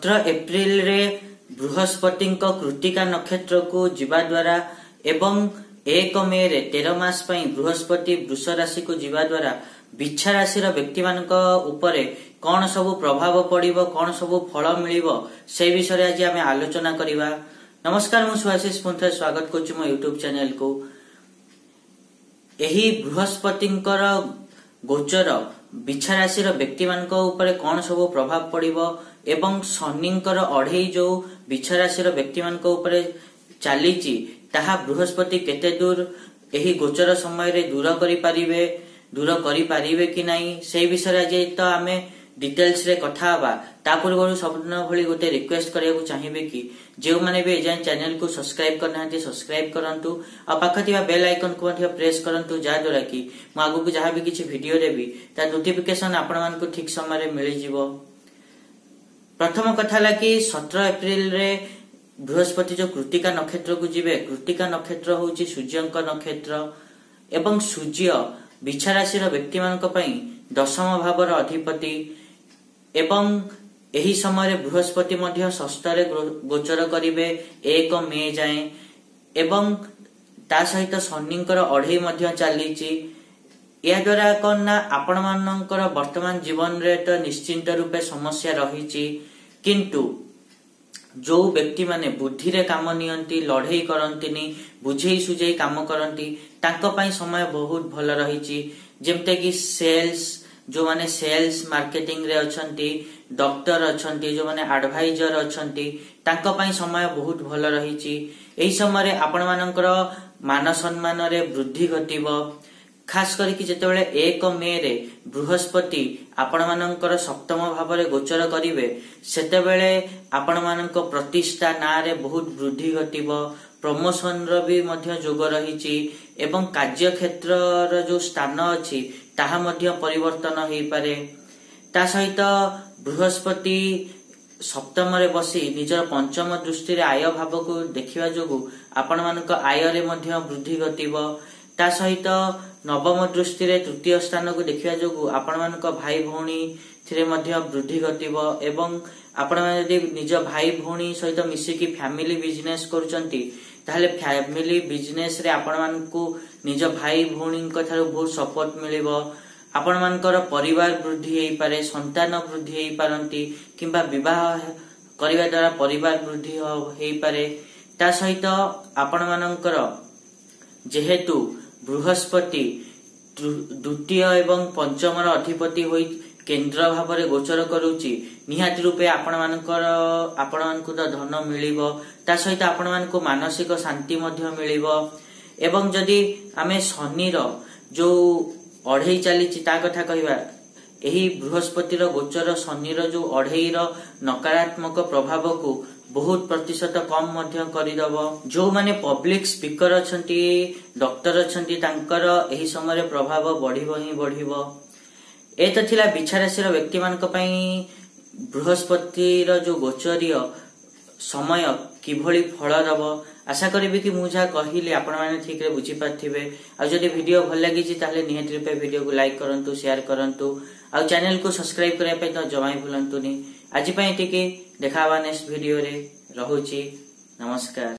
17 April रे बृहस्पति कृत्तिका नक्षत्र को जीवा द्वारा एवं 1 मे रे 13 मास पई बृहस्पति वृष राशि को जीवा द्वारा बिच्छा राशि व्यक्ति मानक उपरे कौन सब प्रभाव पड़िबो कौन सब फल मिलिबो से विषय आज आम आलोचना करिबा। नमस्कार, मु सुआशीष पुनः स्वागत करछु मो यूट्यूब चैनल को। एही बृहस्पतिंकर गोचर बिच्छा राशि व्यक्ति मानक उपरे कौन सब प्रभाव पड़िबो एवं शनिंकर अढ़ई जो बिच्छा राशि व्यक्ति मानक उपरे चलीची ताहा बृहस्पति केते दूर एही गोचर समय रे दूर करि पारिबे कि नहीं से विषय आज तो आमे डिटेल्स रे कथा हबा। ता पूर्व सबदिन भली गोटे रिक्वेस्ट करिया चाहिए कि जो माने भी एजान चैनल को सब्सक्राइब करना सब्सक्राइब करंतु आ पाखथिबा बेल आइकन को मध्य प्रेस करंतु जा द्वारा कि मु आगु को जहां भी किछि वीडियो देबी ता नोटिफिकेशन आपण मान को ठीक समय रे मिलि जिवो। प्रथम कथा ला कि 17 एप्रिल रे बृहस्पति जो कृत्तिका नक्षत्र को जीवे। कृत्तिका नक्षत्र होउची सूर्यंक नक्षत्र एवं सूर्य बिच्छा राशि व्यक्ति मानक पई दशम भावर अधिपति एवं एही समय बृहस्पति मध्य षष्ठ रे गोचर करिवे 1 मे जाए एवं ता सहित शनिंकर अढ़ई मध्य चलीची। या द्वारा कौन ना आपण मानकर वर्तमान जीवन रे तो निश्चिंत रूपे समस्या रही, किंतु जो व्यक्ति माने बुद्धि रे काम नियंती लड़ई करंतीनी बुझेई सुझेई काम करंती तांको पई समय बहुत भल रही। जेमते कि सेल्स जो माने सेल्स मार्केटिंग रे अछंती, डॉक्टर अछंती, जो माने एडवाइजर अछंती तांको पई समय बहुत भल रही। एही समय रे आपण मानकर मान सम्मान रे वृद्धि घटिबो। खास करके जेतेबेले 1 मे रे बृहस्पति आपण मानकर सप्तम भाव रे गोचर करिवे सेतेबेले आपण मानक प्रतिष्ठा ना रे बहुत वृद्धि घटिबो। प्रमोशन रो भी मध्य जोग रही एवं कार्य क्षेत्र रो जो स्थान अछि ताहा मध्य परिवर्तन हेई पारे। ता सहित बृहस्पति सप्तम रे बसी निजर पंचम दृष्टि रे आय भाव को देखिबा जोगु आपण मानक आय रे मध्य वृद्धि घटिबो। ता सहित नवम दृष्टि रे तृतीय स्थान को देखिबा जोगु आपण मानक भाई भौणी थिरे मध्य वृद्धि घटिबो एवं आपण माने यदि निज भाई भौणी सहित मिसी की फैमिली बिजनेस करूचंती ताहले फैमिली बिजनेस रे आपण मानकू निज भाई भौणी थारु बहुत सपोर्ट मिलिबो। आपण मानकर परिवार वृद्धि हेई पारे, संतान वृद्धि हेई पारंती किंबा विवाह करिवा द्वारा परिवार वृद्धि हेई पारे। ता सहित आपण मानकर जेहेतु बृहस्पति द्वितीय एवं पंचम अधिपति होई केंद्र भाव रे गोचर करूची निहाती रूपे आपण मानकू तो धन मिलिबो। ता सहित आपण मानकू मानसिक शांति मध्य मिलिबो। एवं जदि आमे शनि रो जो अढ़ई चलीची ता कथा कहिबा एही बृहस्पति रो गोचर शनि रो जो अढ़ई रो नकारात्मक प्रभाव को बहुत प्रतिशत कम मध्य करिदबो। जो माने पब्लिक स्पीकर अछंती, डॉक्टर अछंती तांकर एही समय प्रभाव बढ़िबो ही बढ़िबो। एत थिला बिच्छा राशि व्यक्ति मानक पई बृहस्पति रो जो गोचरीय समय किभली फल दबो। आशा करिबी कि मु जा कहिले आपण माने ठीक रे बुझी पाथिबे। आ जदि वीडियो भल लागिची ताले निहाती रूपे वीडियो को लाइक करंतु, शेयर करंतु आ चैनल को सब्सक्राइब करिया पई तो जमाई भूलंतुनी। आज पई टिके देखावा नेक्स्ट वीडियो रे। रहुची, नमस्कार।